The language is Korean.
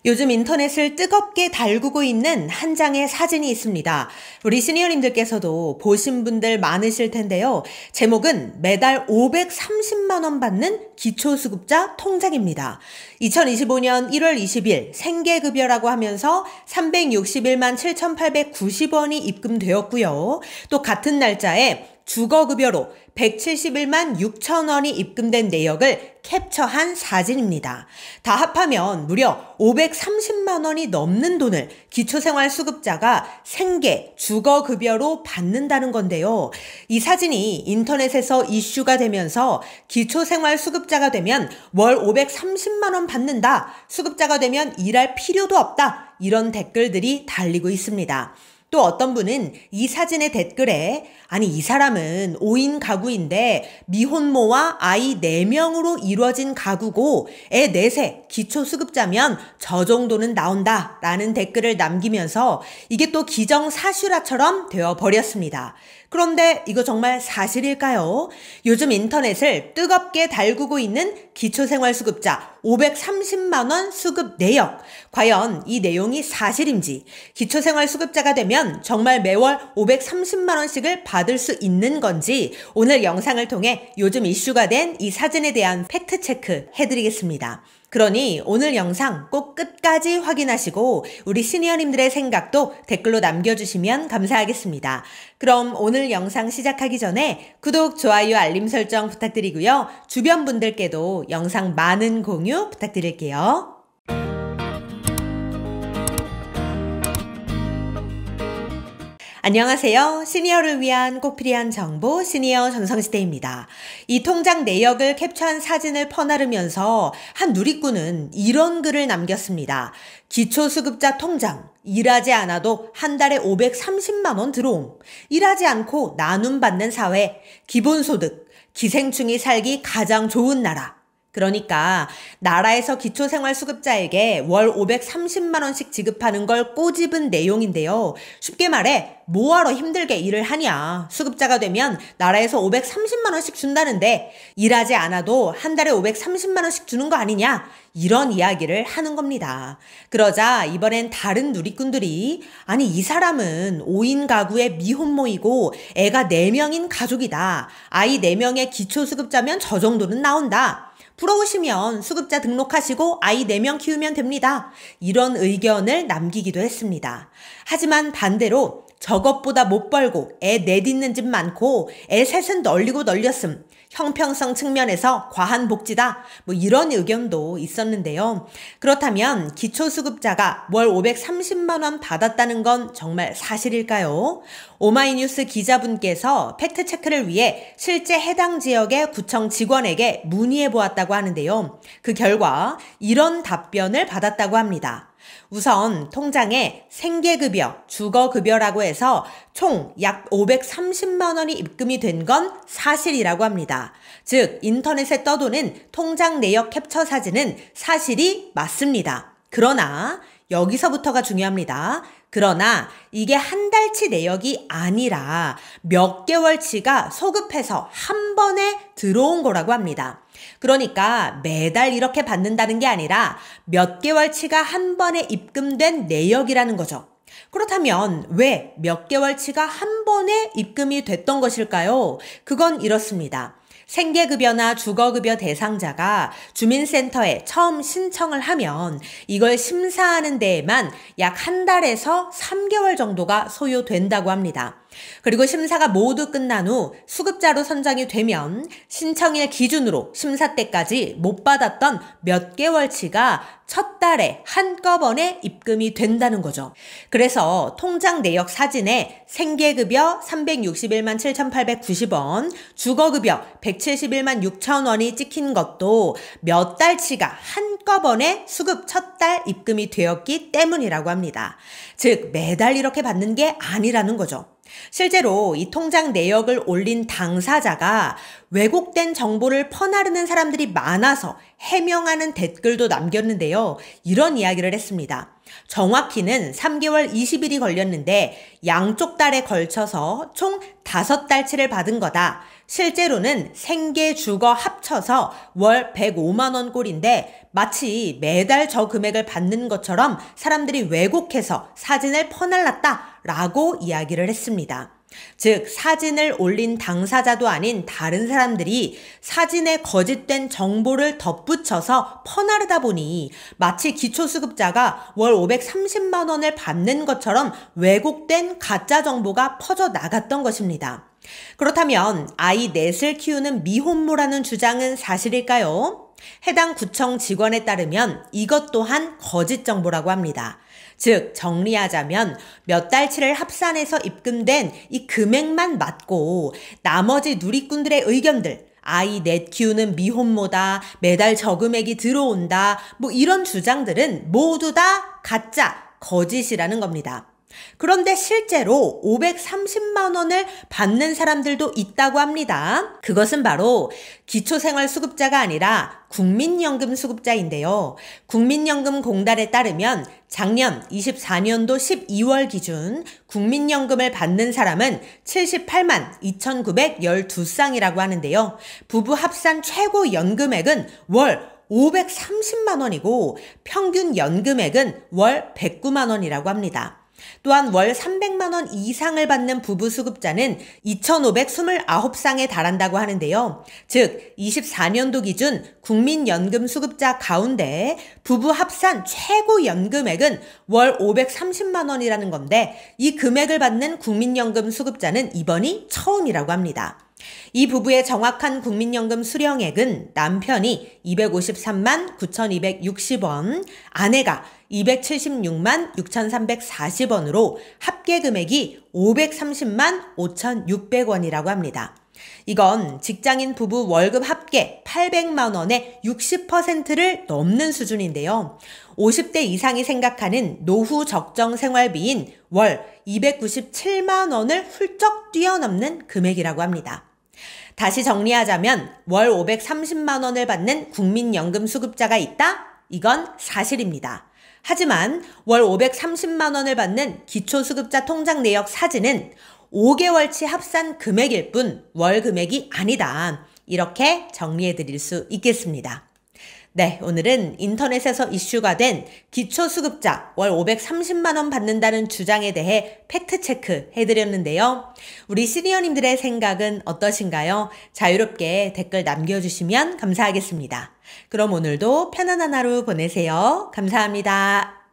요즘 인터넷을 뜨겁게 달구고 있는 한 장의 사진이 있습니다. 우리 시니어님들께서도 보신 분들 많으실 텐데요. 제목은 매달 530만 원 받는 기초수급자 통장입니다. 2025년 1월 20일 생계급여라고 하면서 361만 7,890원이 입금되었고요. 또 같은 날짜에 주거급여로 171만 6천 원이 입금된 내역을 캡처한 사진입니다. 다 합하면 무려 530만 원이 넘는 돈을 기초생활수급자가 생계, 주거급여로 받는다는 건데요. 이 사진이 인터넷에서 이슈가 되면서 기초생활수급자가 되면 월 530만 원 받는다. 수급자가 되면 일할 필요도 없다. 이런 댓글들이 달리고 있습니다. 또 어떤 분은 이 사진의 댓글에 아니 이 사람은 5인 가구인데 미혼모와 아이 4명으로 이루어진 가구고 애 4세 기초수급자면 저 정도는 나온다 라는 댓글을 남기면서 이게 또 기정사실화처럼 되어버렸습니다. 그런데 이거 정말 사실일까요? 요즘 인터넷을 뜨겁게 달구고 있는 기초생활수급자 530만 원 수급 내역. 과연 이 내용이 사실인지, 기초생활수급자가 되면 정말 매월 530만 원씩을 받을 수 있는 건지 오늘 영상을 통해 요즘 이슈가 된 이 사진에 대한 팩트체크 해드리겠습니다. 그러니 오늘 영상 꼭 끝까지 확인하시고 우리 시니어님들의 생각도 댓글로 남겨주시면 감사하겠습니다. 그럼 오늘 영상 시작하기 전에 구독, 좋아요, 알림 설정 부탁드리고요. 주변 분들께도 영상 많은 공유 부탁드릴게요. 안녕하세요. 시니어를 위한 꼭 필요한 정보 시니어 전성시대입니다. 이 통장 내역을 캡처한 사진을 퍼나르면서 한 누리꾼은 이런 글을 남겼습니다. 기초수급자 통장, 일하지 않아도 한 달에 530만 원 들어옴. 일하지 않고 나눔 받는 사회, 기본소득, 기생충이 살기 가장 좋은 나라. 그러니까 나라에서 기초생활수급자에게 월 530만 원씩 지급하는 걸 꼬집은 내용인데요. 쉽게 말해 뭐하러 힘들게 일을 하냐. 수급자가 되면 나라에서 530만 원씩 준다는데 일하지 않아도 한 달에 530만 원씩 주는 거 아니냐. 이런 이야기를 하는 겁니다. 그러자 이번엔 다른 누리꾼들이 아니 이 사람은 5인 가구의 미혼모이고 애가 4명인 가족이다. 아이 4명의 기초수급자면 저 정도는 나온다. 부러우시면 수급자 등록하시고 아이 4명 키우면 됩니다. 이런 의견을 남기기도 했습니다. 하지만 반대로 저것보다 못 벌고 애 내딛는 집 많고 애 셋은 널리고 널렸음. 형평성 측면에서 과한 복지다. 이런 의견도 있었는데요. 그렇다면 기초수급자가 월 530만 원 받았다는 건 정말 사실일까요? 오마이뉴스 기자분께서 팩트체크를 위해 실제 해당 지역의 구청 직원에게 문의해 보았다고 하는데요. 그 결과 이런 답변을 받았다고 합니다. 우선 통장에 생계급여, 주거급여라고 해서 총 약 530만 원이 입금이 된 건 사실이라고 합니다. 즉 인터넷에 떠도는 통장 내역 캡처 사진은 사실이 맞습니다. 그러나 여기서부터가 중요합니다. 그러나 이게 한 달치 내역이 아니라 몇 개월치가 소급해서 한 번에 들어온 거라고 합니다. 그러니까 매달 이렇게 받는다는 게 아니라 몇 개월치가 한 번에 입금된 내역이라는 거죠. 그렇다면 왜 몇 개월치가 한 번에 입금이 됐던 것일까요? 그건 이렇습니다. 생계급여나 주거급여 대상자가 주민센터에 처음 신청을 하면 이걸 심사하는 데에만 약 한 달에서 3개월 정도가 소요된다고 합니다. 그리고 심사가 모두 끝난 후 수급자로 선정이 되면 신청일 기준으로 심사 때까지 못 받았던 몇 개월치가 첫 달에 한꺼번에 입금이 된다는 거죠. 그래서 통장 내역 사진에 생계급여 361만 7,890원, 주거급여 171만 6천 원이 찍힌 것도 몇 달치가 한꺼번에 수급 첫 달 입금이 되었기 때문이라고 합니다. 즉 매달 이렇게 받는 게 아니라는 거죠. 실제로 이 통장 내역을 올린 당사자가 왜곡된 정보를 퍼나르는 사람들이 많아서 해명하는 댓글도 남겼는데요. 이런 이야기를 했습니다. 정확히는 3개월 20일이 걸렸는데 양쪽 달에 걸쳐서 총 5달치를 받은 거다. 실제로는 생계 주거 합쳐서 월 105만 원 꼴인데 마치 매달 저 금액을 받는 것처럼 사람들이 왜곡해서 사진을 퍼날랐다라고 이야기를 했습니다. 즉 사진을 올린 당사자도 아닌 다른 사람들이 사진에 거짓된 정보를 덧붙여서 퍼나르다 보니 마치 기초수급자가 월 530만 원을 받는 것처럼 왜곡된 가짜 정보가 퍼져 나갔던 것입니다. 그렇다면 아이 넷을 키우는 미혼모라는 주장은 사실일까요? 해당 구청 직원에 따르면 이것 또한 거짓 정보라고 합니다. 즉 정리하자면 몇 달치를 합산해서 입금된 이 금액만 맞고 나머지 누리꾼들의 의견들, 아이 넷 키우는 미혼모다, 매달 저금액이 들어온다, 이런 주장들은 모두 다 가짜, 거짓이라는 겁니다. 그런데 실제로 530만 원을 받는 사람들도 있다고 합니다. 그것은 바로 기초생활수급자가 아니라 국민연금 수급자인데요. 국민연금공단에 따르면 작년 24년도 12월 기준 국민연금을 받는 사람은 78만 2,912쌍이라고 하는데요. 부부 합산 최고 연금액은 월 530만 원이고 평균 연금액은 월 109만 원이라고 합니다. 또한 월 300만 원 이상을 받는 부부 수급자는 2,529쌍에 달한다고 하는데요. 즉 24년도 기준 국민연금 수급자 가운데 부부 합산 최고 연금액은 월 530만 원이라는 건데 이 금액을 받는 국민연금 수급자는 이번이 처음이라고 합니다. 이 부부의 정확한 국민연금 수령액은 남편이 253만 9,260원, 아내가 276만 6,340원으로 합계 금액이 530만 5,600원이라고 합니다. 이건 직장인 부부 월급 합계 800만 원의 60%를 넘는 수준인데요. 50대 이상이 생각하는 노후 적정 생활비인 월 297만 원을 훌쩍 뛰어넘는 금액이라고 합니다. 다시 정리하자면 월 530만 원을 받는 국민연금 수급자가 있다? 이건 사실입니다. 하지만 월 530만 원을 받는 기초수급자 통장 내역 사진은 5개월치 합산 금액일 뿐 월 금액이 아니다. 이렇게 정리해 드릴 수 있겠습니다. 네, 오늘은 인터넷에서 이슈가 된 기초수급자 월 530만 원 받는다는 주장에 대해 팩트체크 해드렸는데요. 우리 시니어님들의 생각은 어떠신가요? 자유롭게 댓글 남겨주시면 감사하겠습니다. 그럼 오늘도 편안한 하루 보내세요. 감사합니다.